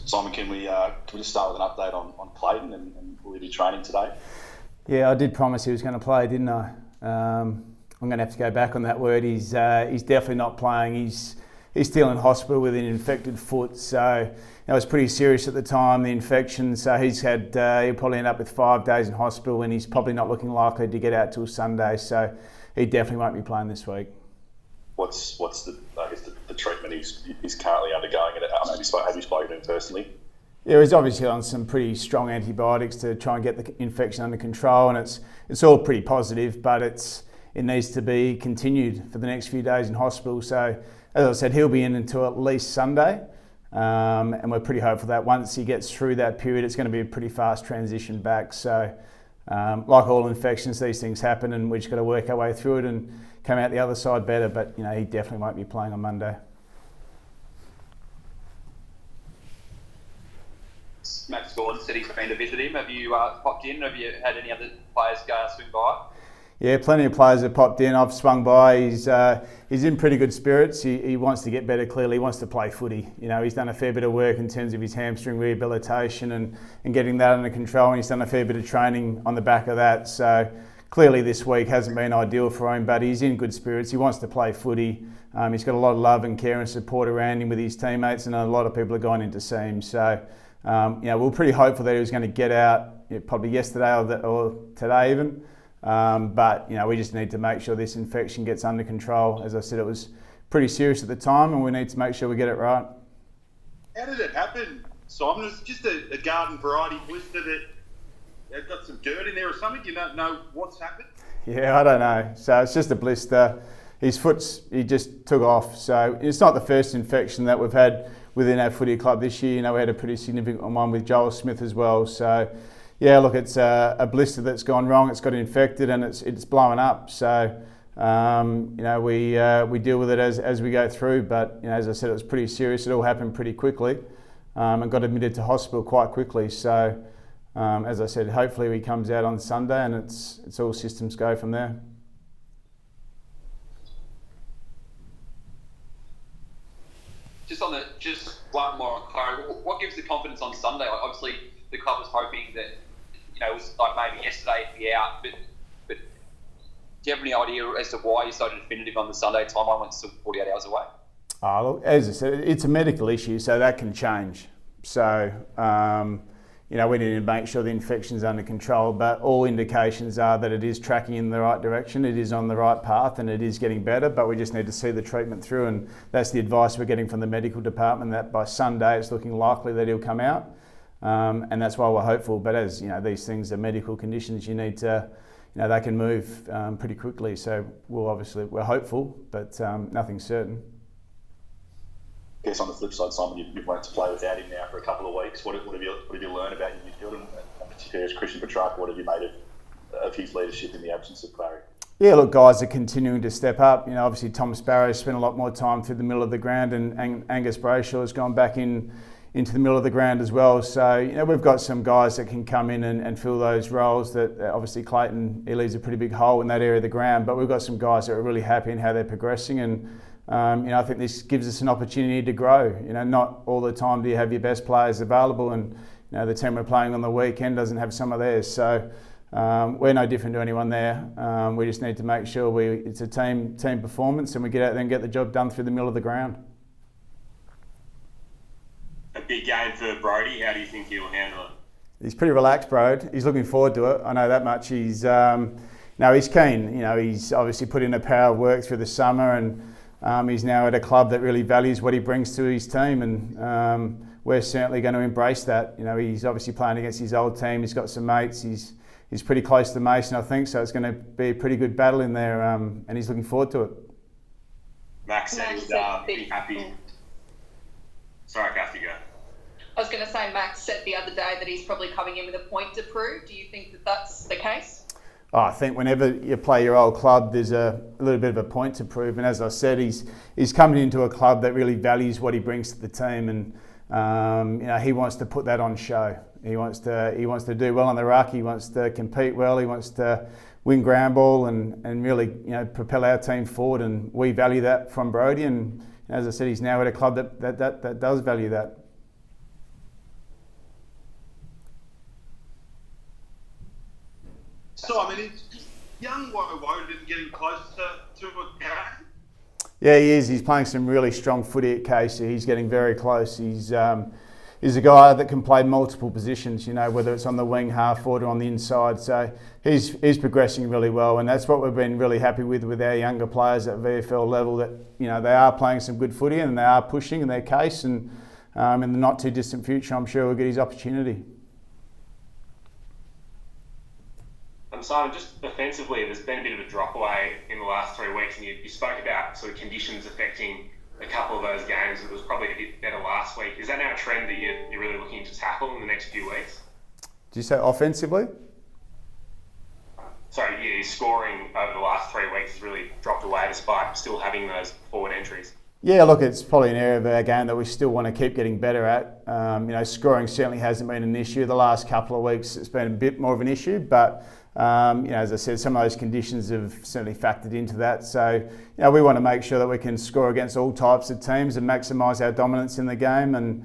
Simon, can we just start with an update on Clayton and will he be training today? Yeah, I did promise he was going to play, didn't I? I'm going to have to go back on that word. He's definitely not playing. He's still in hospital with an infected foot, so it was pretty serious at the time, the infection. So he'll probably end up with 5 days in hospital, and he's probably not looking likely to get out till Sunday. So he definitely won't be playing this week. What's the treatment he's currently undergoing? Have you spoken to him personally? Yeah, he's obviously on some pretty strong antibiotics to try and get the infection under control, and it's all pretty positive, but it needs to be continued for the next few days in hospital. So, as I said, he'll be in until at least Sunday, and we're pretty hopeful that once he gets through that period, it's going to be a pretty fast transition back. So, like all infections, these things happen, and we've just got to work our way through it and come out the other side better. But he definitely won't be playing on Monday. Max Gordon said he's been to visit him. Have you popped in? Have you had any other players swing by? Yeah, plenty of players have popped in. I've swung by. He's in pretty good spirits. He wants to get better, clearly. He wants to play footy. He's done a fair bit of work in terms of his hamstring rehabilitation and getting that under control, and he's done a fair bit of training on the back of that. So clearly this week hasn't been ideal for him, but he's in good spirits. He wants to play footy. He's got a lot of love and care and support around him with his teammates, and a lot of people are going in to see him. So we're pretty hopeful that he was going to get out probably yesterday or today even. But we just need to make sure this infection gets under control. As I said, it was pretty serious at the time, and we need to make sure we get it right. How did it happen, Simon? It's just a garden variety blister that got some dirt in there or something. You don't know what's happened? Yeah, I don't know. So it's just a blister. He just took off. So it's not the first infection that we've had within our footy club this year. We had a pretty significant one with Joel Smith as well. So yeah, look, it's a blister that's gone wrong. It's got infected and it's blowing up. So we deal with it as we go through. But as I said, it was pretty serious. It all happened pretty quickly, and got admitted to hospital quite quickly. So as I said, hopefully he comes out on Sunday and it's all systems go from there. Just one more on Clary. What gives the confidence on Sunday? Obviously, the club was hoping that it was like maybe yesterday it'd be out, but do you have any idea as to why you're so definitive on the Sunday timeline when it's still 48 hours away? Look, as I said, it's a medical issue, so that can change. So we need to make sure the infection's under control, but all indications are that it is tracking in the right direction, it is on the right path, and it is getting better, but we just need to see the treatment through, and that's the advice we're getting from the medical department, that by Sunday it's looking likely that he'll come out, and that's why we're hopeful. But as these things are medical conditions, you need to, they can move pretty quickly, so we're hopeful, but nothing's certain. I guess on the flip side, Simon, you've wanted to play without him now for a couple of weeks. What have you learned about your midfield, and particularly as Christian Petrarca, what have you made of his leadership in the absence of Clary? Yeah, look, guys are continuing to step up. Obviously Tom Sparrow spent a lot more time through the middle of the ground, and Angus Brayshaw has gone back into the middle of the ground as well. So we've got some guys that can come in and fill those roles. That obviously Clayton, he leaves a pretty big hole in that area of the ground, but we've got some guys that are really happy in how they're progressing, and I think this gives us an opportunity to grow. Not all the time do you have your best players available, and the team we're playing on the weekend doesn't have some of theirs. So we're no different to anyone there. We just need to make sure it's a team performance, and we get out there and get the job done through the middle of the ground. A big game for Brody. How do you think he'll handle it? He's pretty relaxed, Brody. He's looking forward to it. I know that much. He's keen. He's obviously put in a power of work through the summer, and he's now at a club that really values what he brings to his team, and we're certainly going to embrace that. He's obviously playing against his old team. He's got some mates. He's pretty close to Mason, I think, so it's going to be a pretty good battle in there, and he's looking forward to it. Max said he'd be happy. Sorry, Kathy, go. I was going to say, Max said the other day that he's probably coming in with a point to prove. Do you think that that's the case? I think whenever you play your old club, there's a little bit of a point to prove. And as I said, he's coming into a club that really values what he brings to the team, and he wants to put that on show. He wants to do well on the ruck. He wants to compete well. He wants to win ground ball and really propel our team forward. And we value that from Brody. And as I said, he's now at a club that does value that. Simon, is young Woden getting close to a game? Yeah, he is. He's playing some really strong footy at Casey. He's getting very close. He's a guy that can play multiple positions, you know, whether it's on the wing, half forward, or on the inside. So he's progressing really well, and that's what we've been really happy with our younger players at VFL level. That, you know, they are playing some good footy and they are pushing in their case. And in the not too distant future, I'm sure we'll get his opportunity. Simon, just offensively, there's been a bit of a drop away in the last 3 weeks, and you spoke about sort of conditions affecting a couple of those games. It was probably a bit better last week. Is that now a trend that you're really looking to tackle in the next few weeks? Did you say offensively? Sorry, yeah, your scoring over the last 3 weeks has really dropped away despite still having those forward entries. Yeah, look, it's probably an area of our game that we still want to keep getting better at. You know, scoring certainly hasn't been an issue. The last couple of weeks it's been a bit more of an issue, but you know, as I said, some of those conditions have certainly factored into that. So, you know, we want to make sure that we can score against all types of teams and maximise our dominance in the game. And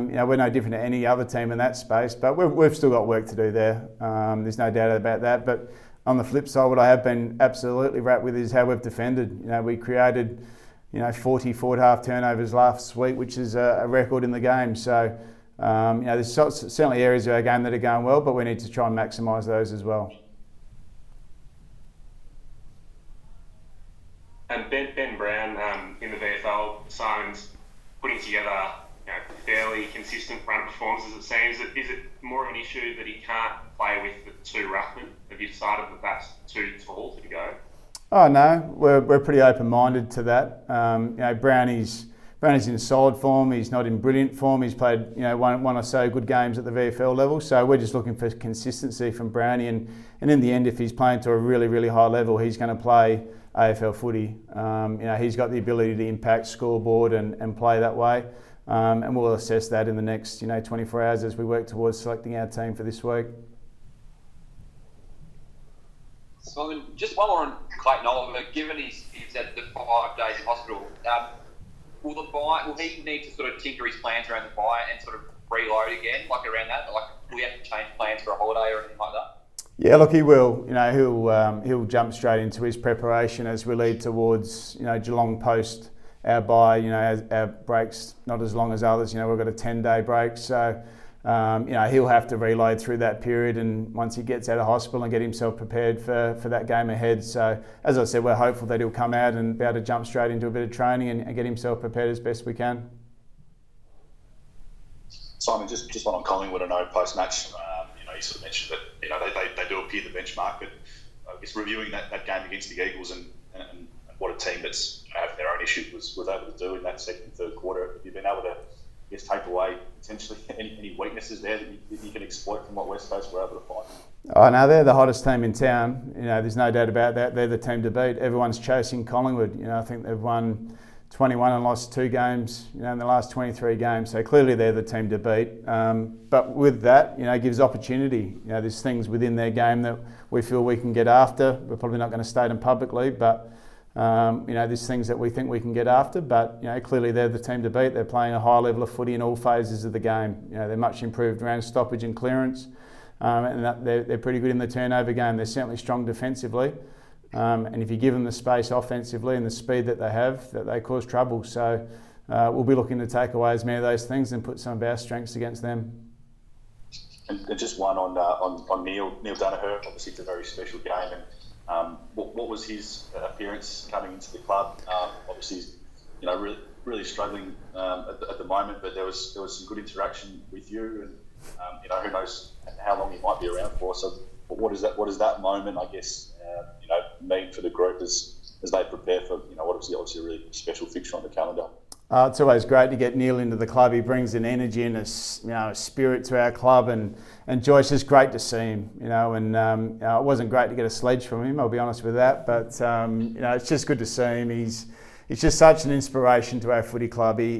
you know, we're no different to any other team in that space, but we've still got work to do there. There's no doubt about that. But on the flip side, what I have been absolutely wrapped with is how we've defended. You know, we created, you know, 40 forward half turnovers last week, which is a record in the game. So, you know, there's certainly areas of our game that are going well, but we need to try and maximise those as well. And Ben Brown in the VFL, Simon's putting together, you know, fairly consistent run performances, it seems. Is it more of an issue that he can't play with the two ruckmen? Have you decided that that's too tall to go? Oh no, we're pretty open-minded to that. You know, Brownie's in solid form. He's not in brilliant form. He's played, you know, one or so good games at the VFL level. So we're just looking for consistency from Brownie, and in the end, if he's playing to a really, really high level, he's going to play AFL footy. You know, he's got the ability to impact scoreboard and play that way. And we'll assess that in the next, you know, 24 hours as we work towards selecting our team for this week. So just one more on Clayton Oliver. Given he's at the 5 days in hospital, will he need to sort of tinker his plans around the bye and sort of reload again, like around that? Like, will he have to change plans for a holiday or anything like that? Yeah, look, he will. You know, he'll jump straight into his preparation as we lead towards, you know, Geelong post our bye. You know, our breaks not as long as others. You know, we've got a 10-day break, so you know, he'll have to reload through that period. And once he gets out of hospital and get himself prepared for that game ahead. So, as I said, we're hopeful that he'll come out and be able to jump straight into a bit of training and get himself prepared as best we can. Simon, just one on Collingwood. I know post-match, you know, you sort of mentioned that, you know, they do appear the benchmark, but I guess reviewing that game against the Eagles and what a team that's having their own issues was able to do in that second and third quarter, have you been able to, I guess, take away potentially any weaknesses there that you can exploit from what West Coast were able to find? Oh no, they're the hottest team in town. You know, there's no doubt about that. They're the team to beat. Everyone's chasing Collingwood. You know, I think they've won 21 and lost 2 games, you know, in the last 23 games. So clearly they're the team to beat. But with that, you know, it gives opportunity. You know, there's things within their game that we feel we can get after. We're probably not going to state them publicly, but you know, there's things that we think we can get after. But you know, clearly they're the team to beat. They're playing a high level of footy in all phases of the game. You know, they're much improved around stoppage and clearance, and that they're pretty good in the turnover game. They're certainly strong defensively. And if you give them the space offensively and the speed that they have, that they cause trouble. So we'll be looking to take away as many of those things and put some of our strengths against them. And just one on Neil Dannihr. Obviously, it's a very special game. And what was his appearance coming into the club? Obviously, he's, you know, really struggling at the moment. But there was some good interaction with you, and you know, who knows how long he might be around for. So what is that moment, I guess, you know, mean for the group as they prepare for, you know, what is obviously a really special fixture on the calendar? It's always great to get Neil into the club. He brings an energy and a spirit to our club, and Joyce, is great to see him. You know, and it wasn't great to get a sledge from him, I'll be honest with that. But you know, it's just good to see him. He's just such an inspiration to our footy club. He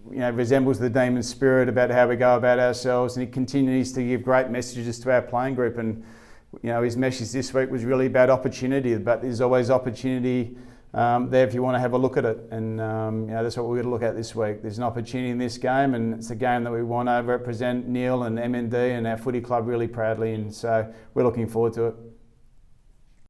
you know, resembles the Demon spirit about how we go about ourselves, and he continues to give great messages to our playing group. And you know, his message this week was really about opportunity, but there's always opportunity there if you want to have a look at it. And you know, that's what we're going to look at this week. There's an opportunity in this game, and it's a game that we want to represent Neil and MND and our footy club really proudly in. So we're looking forward to it.